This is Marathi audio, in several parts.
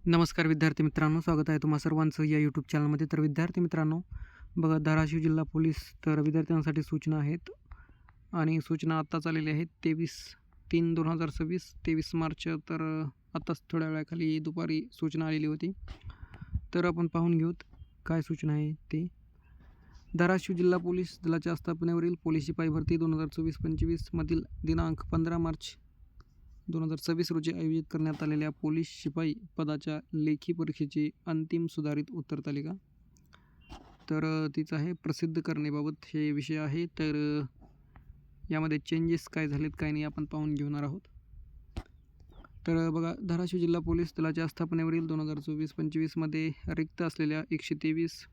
नमस्कार विद्यार्थी मित्रांनो, स्वागत आहे तुम्हा सर्वांचं या यूट्यूब चॅनलमध्ये. तर विद्यार्थी मित्रांनो, बघा धाराशिव जिल्हा पोलीस तर विद्यार्थ्यांसाठी सूचना आहेत आणि सूचना आत्ताच आलेल्या आहेत 23/3/2026 23 मार्च. तर आत्ताच थोड्या वेळाखाली दुपारी सूचना आलेली होती. तर आपण पाहून घेऊत काय सूचना आहे ते. धाराशिव जिल्हा पोलीस दलाच्या स्थापनेवरील पोलीस शिपाई भरती 2024-25 मधील दिनांक 15 मार्च 2026 रोजी आयोजित करण्यात आलेल्या पोलीस शिपाई पदाच्या लेखी परीक्षेची अंतिम सुधारित उत्तर तालिका तर तीच आहे प्रसिद्ध करण्याबाबत हे विषय आहे. तर यामध्ये चेंजेस काय झालेत काय नाही आपण पाहून घेणार आहोत. तर बघा, धाराशिव जिल्हा पोलीस दलाच्या स्थापनेवरील 2024-25 मध्ये रिक्त असलेल्या 123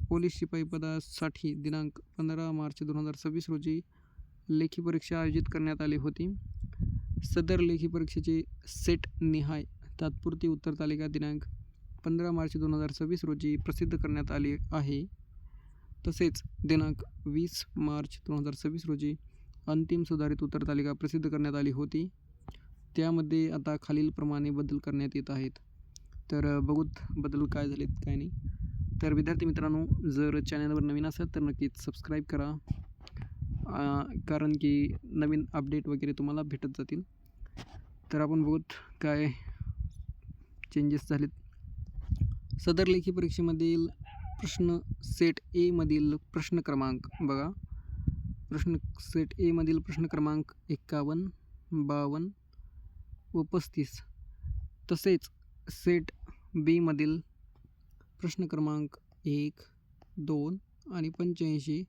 पोलीस शिपाई पदासाठी दिनांक 15 मार्च 2026 रोजी लेखी परीक्षा आयोजित करण्यात आली होती. सदर लेखी परीक्षेची सेट निहाय तात्पुरती उत्तर तालिका दिनांक 15 मार्च 2026 रोजी प्रसिद्ध करण्यात आली आहे. तसेच दिनांक 20 मार्च 2026 रोजी अंतिम सुधारित उत्तर तालिका प्रसिद्ध करण्यात आली होती. त्यामध्ये आता खालीलप्रमाणे बदल करण्यात येत आहेत. तर बघूत बदल काय झालेत काय नाही. तर विद्यार्थी मित्रांनो, जर चॅनलवर नवीन असाल तर नक्कीच सबस्क्राईब करा, कारण की नवीन अपडेट वगैरे तुम्हाला भेटत जातील. तर आपण बघूत काय चेंजेस झालेत. सदर लेखी परीक्षेमधील प्रश्न सेट ए मधील प्रश्न क्रमांक बघा, प्रश्न सेट ए मधील प्रश्न क्रमांक 51, 52 व 35, तसेच सेट बी मधील प्रश्न क्रमांक 1, 2 आणि 85,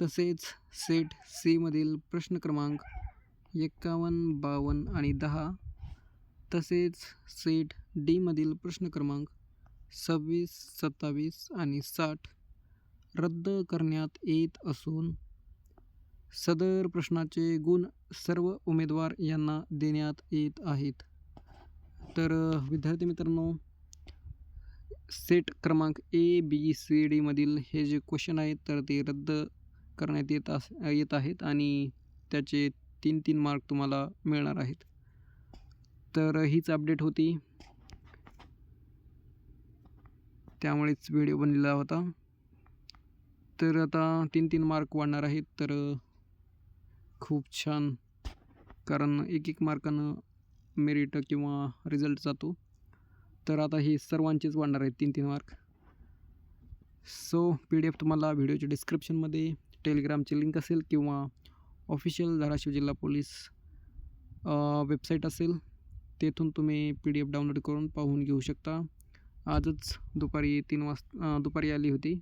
तसेच सेट सी मधील प्रश्न क्रमांक 51, 52 आणि 10, तसेच सेट डी मधील प्रश्न क्रमांक 26, 27 आणि 60 रद्द करण्यात येत असून सदर प्रश्नाचे गुण सर्व उमेदवार यांना देण्यात येत आहेत. तर विद्यार्थी मित्रांनो, सेट क्रमांक ए बी सी डी मधील हे जे क्वेश्चन आहेत तर ते रद्द करण्यात येत आहेत आणि त्याचे 3 मार्क तुम्हाला मिळणार आहेत. तर हीच अपडेट होती, त्यामुळेच व्हिडिओ बनलेला होता. तर आता 3 मार्क वाढणार आहेत. तर खूप छान, कारण 1 मार्कानं मेरिट किंवा रिझल्ट जातो. तर आता हे सर्वांचेच वाढणार आहेत 3 मार्क. सो PDF तुम्हाला व्हिडिओच्या डिस्क्रिप्शनमध्ये टेलिग्रामची लिंक असेल किंवा ऑफिशियल धाराशिव जिल्हा पोलीस वेबसाईट असेल, तेथून तुम्ही PDF डाउनलोड करून पाहून घेऊ शकता. आजच दुपारी 3 वाजता दुपारी आली होती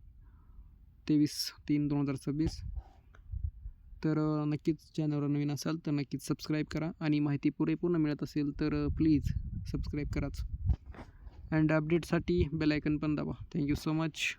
23/3/2026. तर नक्कीच चॅनलवर नवीन असाल तर नक्कीच सबस्क्राईब करा आणि माहिती पुरेपूर्ण मिळत असेल तर प्लीज सबस्क्राईब कराच. अँड अपडेटसाठी बेल आयकन पण दाबा. Thank you so much.